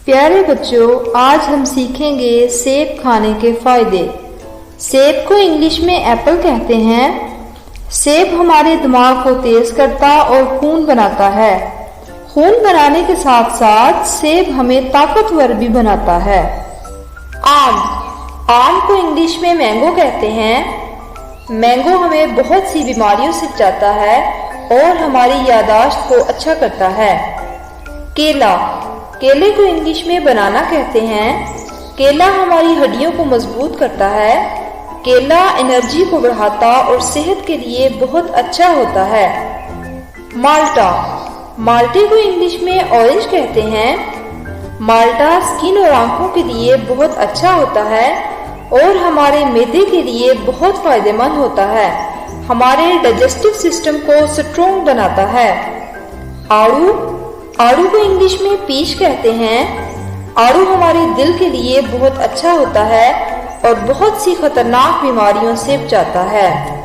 प्यारे बच्चों, आज हम सीखेंगे सेब खाने के फायदे। सेब को इंग्लिश में एप्पल कहते हैं। सेब हमारे दिमाग को तेज करता और खून बनाता है। खून बनाने के साथ साथ सेब हमें ताकतवर भी बनाता है। आम को इंग्लिश में मैंगो कहते हैं। मैंगो हमें बहुत सी बीमारियों से बचाता है और हमारी याददाश्त को अच्छा करता है। केले को इंग्लिश में बनाना कहते हैं। केला हमारी हड्डियों को मजबूत करता है। केला एनर्जी को बढ़ाता और सेहत के लिए बहुत अच्छा होता है। माल्टे को इंग्लिश में ऑरेंज कहते हैं। माल्टा स्किन और आंखों के लिए बहुत अच्छा होता है और हमारे मैदे के लिए बहुत फायदेमंद होता है। हमारे डाइजेस्टिव सिस्टम को स्ट्रॉन्ग बनाता है। आड़ू को इंग्लिश में पीच कहते हैं। आड़ू हमारे दिल के लिए बहुत अच्छा होता है और बहुत सी खतरनाक बीमारियों से बचाता है।